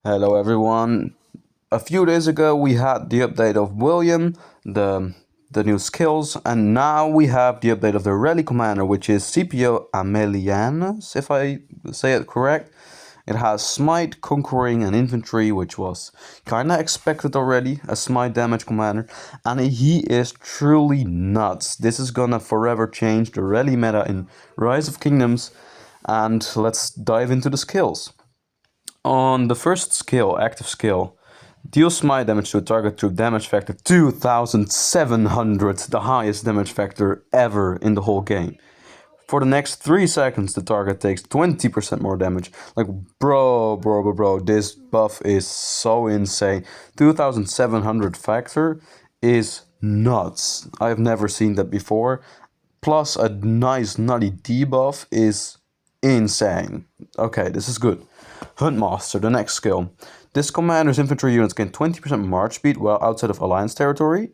Hello everyone. A few days ago we had the update of William, the new skills, and now we have the update of the rally commander, which is Scipio Aemililianus, if I say it correct. It has smite, conquering, and infantry, which was kinda expected already, a smite damage commander, and he is truly nuts. This is gonna forever change the rally meta in Rise of Kingdoms, and let's dive into the skills. On the first skill, active skill, deal smite damage to a target through damage factor 2700, the highest damage factor ever in the whole game. For the next 3 seconds, the target takes 20% more damage. Like, bro, this buff is so insane. 2700 factor is nuts. I've never seen that before. Plus, a nice nutty debuff is insane. Okay, this is good. Huntmaster, the next skill. This commander's infantry units gain 20% march speed while outside of alliance territory.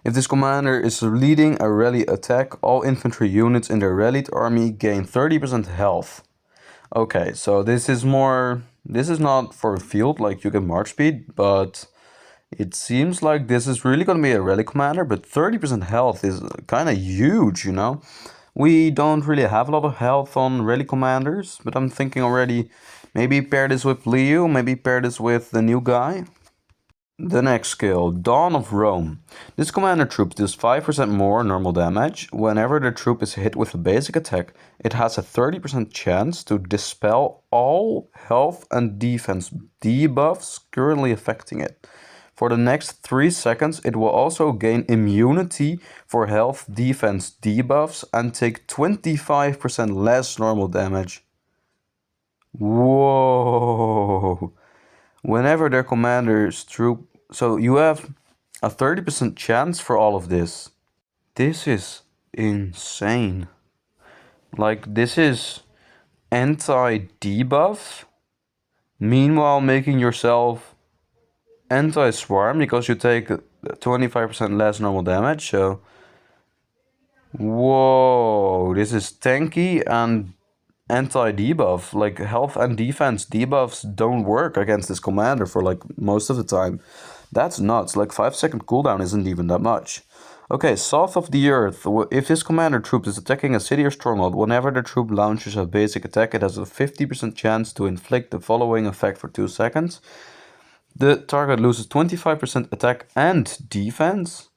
If this commander is leading a rally attack, all infantry units in their rallied army gain 30% health. Okay, so this is more... This is not for field, like you get march speed, but it seems like this is really going to be a rally commander, but 30% health is kind of huge, you know? We don't really have a lot of health on rally commanders, but I'm thinking already maybe pair this with Leo, maybe pair this with the new guy. The next skill, Dawn of Rome. This commander troop does 5% more normal damage. Whenever the troop is hit with a basic attack, it has a 30% chance to dispel all health and defense debuffs currently affecting it. For the next 3 seconds, it will also gain immunity for health defense debuffs and take 25% less normal damage. Whoa! Whenever their commander's troop... So you have a 30% chance for all of this. This is insane. Like, this is anti-debuff. Meanwhile, making yourself anti-swarm because you take 25% less normal damage. So, whoa, this is tanky and anti-debuff. Like, health and defense debuffs don't work against this commander for like most of the time. That's nuts. Like, 5-second cooldown isn't even that much. Okay, South of the Earth. If this commander troop is attacking a city or stronghold, whenever the troop launches a basic attack, it has a 50% chance to inflict the following effect for 2 seconds. The target loses 25% attack and defense.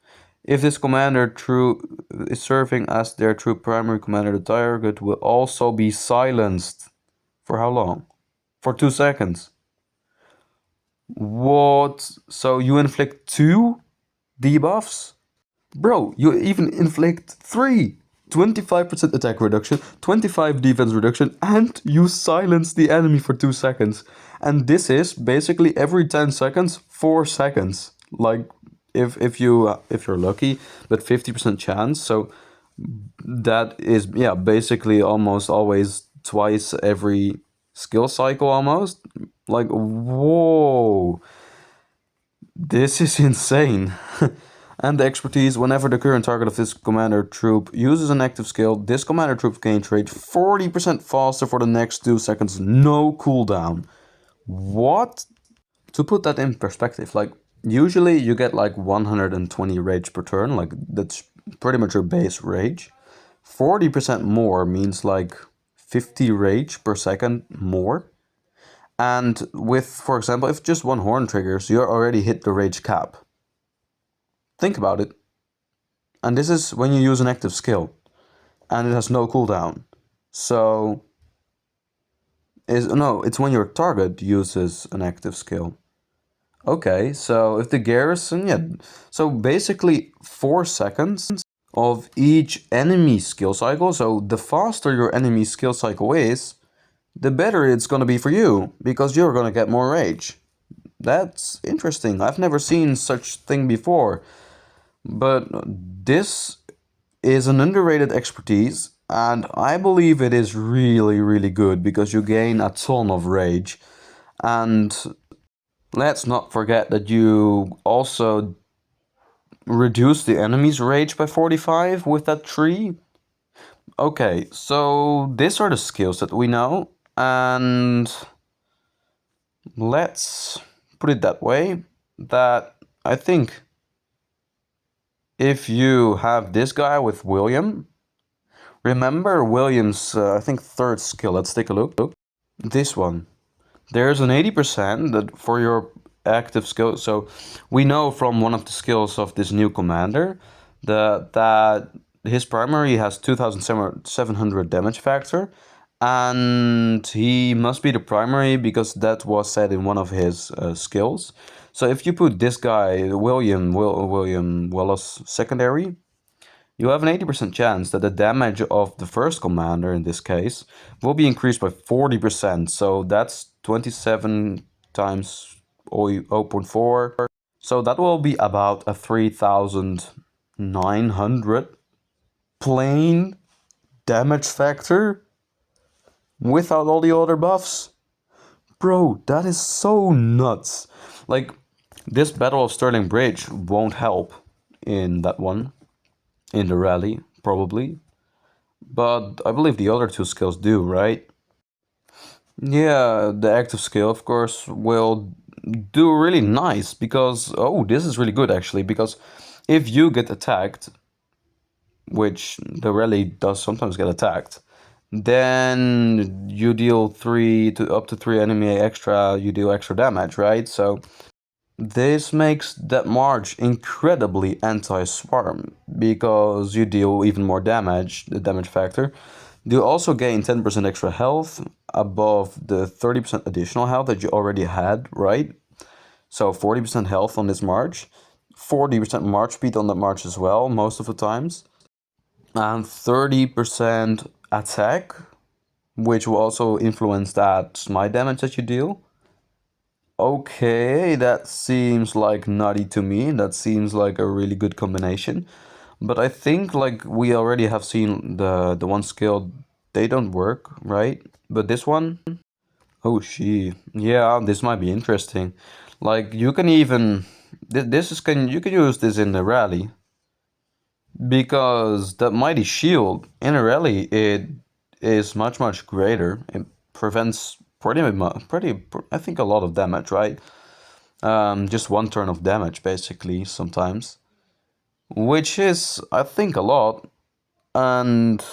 If this commander troop is serving as their troop primary commander, the target will also be silenced. For how long? For 2 seconds. What? So you inflict 2 debuffs? Bro, you even inflict 3. 25% attack reduction, 25 defense reduction, and you silence the enemy for 2 seconds. And this is basically every 10 seconds, 4 seconds. Like, if you're lucky, but 50% chance. So that is, yeah, basically almost always twice every skill cycle almost. Like, whoa. This is insane. And the expertise, whenever the current target of this commander troop uses an active skill, this commander troop gains rage 40% faster for the next 2 seconds, no cooldown. What? To put that in perspective, like, usually you get like 120 rage per turn, like, that's pretty much your base rage. 40% more means like 50 rage per second more. And with, for example, if just one horn triggers, you already hit the rage cap. Think about it. And this is when you use an active skill. And it has no cooldown. So... it's when your target uses an active skill. Okay, so if the Garrison... Yeah, so basically 4 seconds of each enemy skill cycle. So the faster your enemy skill cycle is, the better it's gonna be for you. Because you're gonna get more rage. That's interesting. I've never seen such thing before. But this is an underrated expertise, and I believe it is really, really good because you gain a ton of rage. And let's not forget that you also reduce the enemy's rage by 45 with that tree. Okay, so these are the skills that we know, and Let's put it that way, that I think if you have this guy with William, remember William's, I think, third skill. Let's take a look. This one. There's an 80% that for your active skill. So we know from one of the skills of this new commander that his primary has 2700 damage factor, and he must be the primary because that was said in one of his skills. So if you put this guy William Wallace secondary, you have an 80% chance that the damage of the first commander, in this case, will be increased by 40%. So that's 27 times 0.4. So that will be about a 3,900 plain damage factor without all the other buffs. Bro, that is so nuts. Like, this Battle of Stirling Bridge won't help in that one, in the rally, probably. But I believe the other two skills do, right? Yeah, the active skill, of course, will do really nice because, oh, this is really good actually, because if you get attacked, which the rally does sometimes get attacked, then you deal up to three enemy extra, you deal extra damage, right? So this makes that March incredibly anti-swarm because you deal even more damage, the damage factor. You also gain 10% extra health above the 30% additional health that you already had, right? So 40% health on this march, 40% march speed on that march as well, most of the times, and 30% attack, which will also influence that smite damage that you deal. Okay, that seems like nutty to me. That seems like a really good combination. But I think like we already have seen the one skill, they don't work, right? But this one, oh she, yeah, this might be interesting. Like you can even this is can you can use this in the rally because that mighty shield in a rally it is much greater. It prevents pretty I think a lot of damage, right? Just one turn of damage basically sometimes, which is I think a lot, and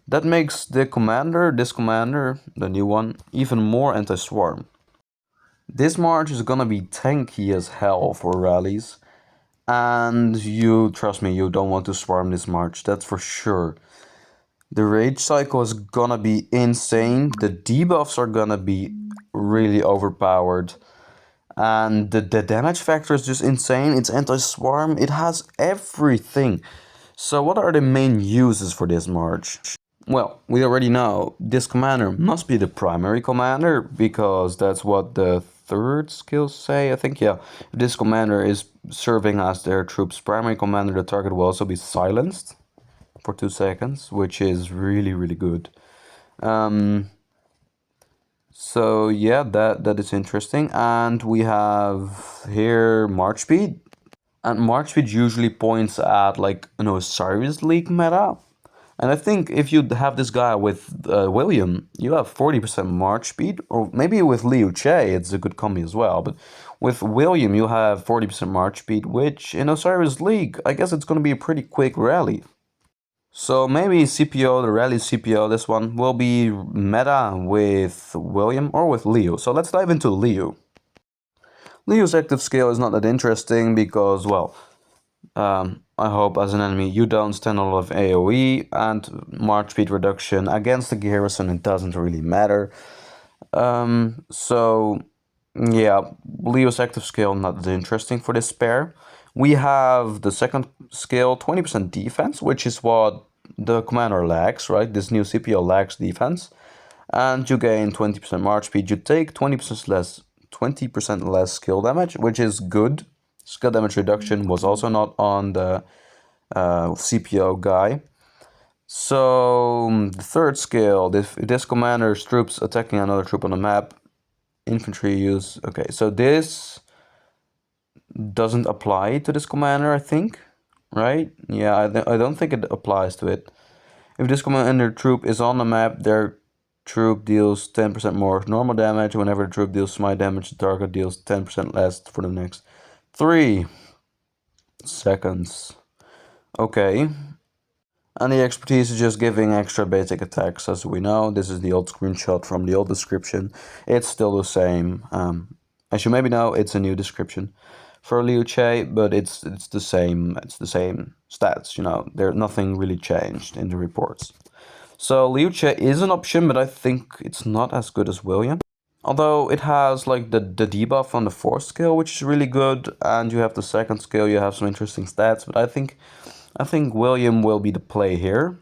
that makes this commander, the new one, even more anti-swarm. This march is gonna be tanky as hell for rallies, and you trust me, you don't want to swarm this march, that's for sure. The rage cycle is gonna be insane. The debuffs are gonna be really overpowered. And the damage factor is just insane. It's anti-swarm. It has everything. So what are the main uses for this march? Well, we already know this commander must be the primary commander because that's what the third skills say, I think. Yeah, if this commander is serving as their troops' primary commander, the target will also be silenced for 2 seconds, which is really good. So yeah, that is interesting. And we have here March speed. And March speed usually points at like an Osiris League meta. And I think if you have this guy with William, you have 40% March speed, or maybe with Liu Che, it's a good combi as well. But with William, you have 40% March speed, which in Osiris League, I guess it's going to be a pretty quick rally. So maybe Scipio, the rally Scipio, this one, will be meta with William or with Leo. So let's dive into Leo. Leo's active skill is not that interesting because, well, I hope as an enemy you don't stand a lot of AoE and March speed reduction. Against the Garrison it doesn't really matter. So yeah, Leo's active skill not that interesting for this pair. We have the second skill, 20% defense, which is what the commander lacks, right? This new Scipio lacks defense. And you gain 20% march speed. You take 20% less skill damage, which is good. Skill damage reduction was also not on the CPO guy. So the third skill, this commander's troops attacking another troop on the map, infantry use. Okay, so this doesn't apply to this commander, I think, right? Yeah, I don't think it applies to it. If this commander troop is on the map, their troop deals 10% more normal damage. Whenever the troop deals smite damage, the target deals 10% less for the next 3 seconds. Okay. And the expertise is just giving extra basic attacks, as we know. This is the old screenshot from the old description. It's still the same. As you maybe know, it's a new description for Liu Che, but it's the same. It's the same stats. You know, there's nothing really changed in the reports. So Liu Che is an option, but I think it's not as good as William. Although it has like the debuff on the 4th skill, which is really good, and you have the 2nd skill, you have some interesting stats. But I think William will be the play here.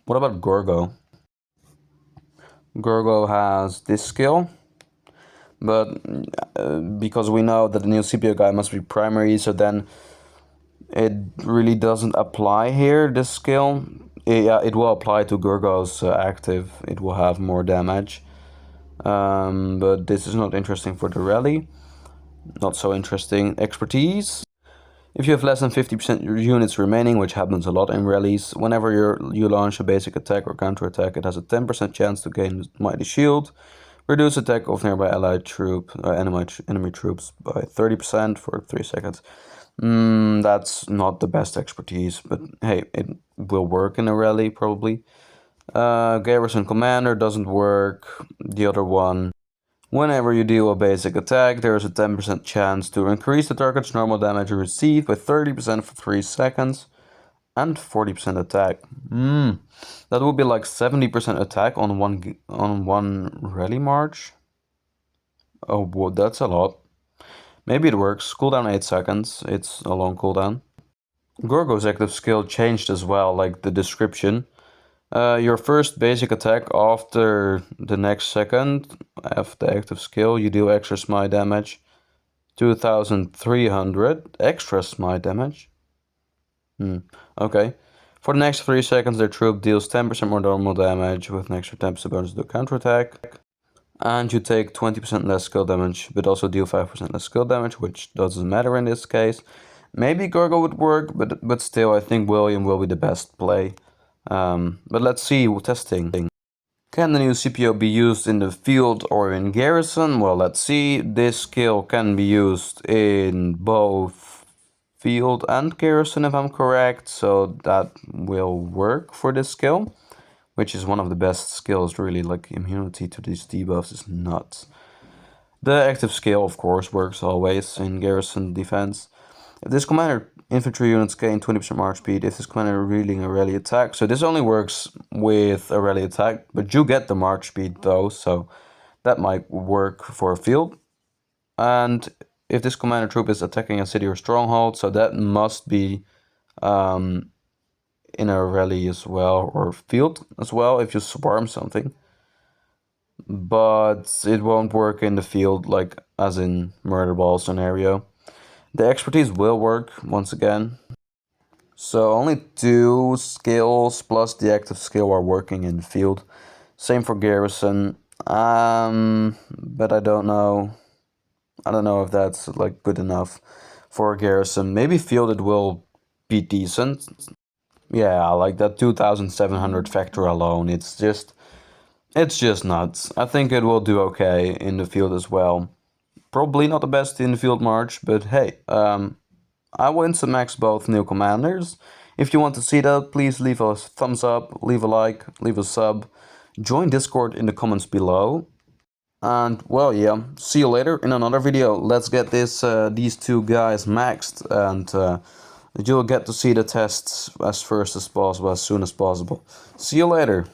What about Gorgo? Gorgo has this skill, but because we know that the new Scipio guy must be primary, so then it really doesn't apply here, this skill. Yeah, it will apply to Gorgo's active. It will have more damage. But this is not interesting for the rally. Not so interesting. Expertise. If you have less than 50% units remaining, which happens a lot in rallies, whenever you launch a basic attack or counter attack, it has a 10% chance to gain Mighty Shield. Reduce attack of nearby allied enemy troops by 30% for 3 seconds. That's not the best expertise, but hey, it will work in a rally probably. Garrison Commander doesn't work. The other one. Whenever you deal a basic attack, there is a 10% chance to increase the target's normal damage received by 30% for 3 seconds and 40% attack. That would be like 70% attack on one rally march. Oh, well, that's a lot. Maybe it works. Cooldown 8 seconds. It's a long cooldown. Gorgo's active skill changed as well, like the description. Your first basic attack after the next second of the active skill, you deal extra smite damage. 2,300 extra smite damage. Okay. For the next 3 seconds, their troop deals 10% more normal damage with an extra 10% bonus to the counterattack. And you take 20% less skill damage, but also deal 5% less skill damage, which doesn't matter in this case. Maybe Gorgo would work, but still, I think William will be the best play. But let's see, testing. Can the new Scipio be used in the field or in Garrison? Well, let's see. This skill can be used in both field and Garrison, if I'm correct. So that will work for this skill, which is one of the best skills, really. Like, immunity to these debuffs is nuts. The active skill, of course, works always in Garrison defense. If this commander infantry units gain 20% march speed, if this commander leading a rally attack. So this only works with a rally attack, but you get the march speed though, so that might work for a field. And if this commander troop is attacking a city or stronghold, so that must be in a rally as well, or field as well, if you swarm something. But it won't work in the field, like as in murder ball scenario. The expertise will work once again. So only 2 skills plus the active skill are working in the field. Same for Garrison. But I don't know. I don't know if that's like good enough for Garrison. Maybe field it will be decent. Yeah, like that 2,700 factor alone. It's just nuts. I think it will do okay in the field as well. Probably not the best in the field march, but hey, I went to max both new commanders. If you want to see that, please leave a thumbs up, leave a like, leave a sub, join Discord in the comments below. And well, yeah, see you later in another video. Let's get these 2 guys maxed, and you'll get to see the tests as soon as possible. See you later.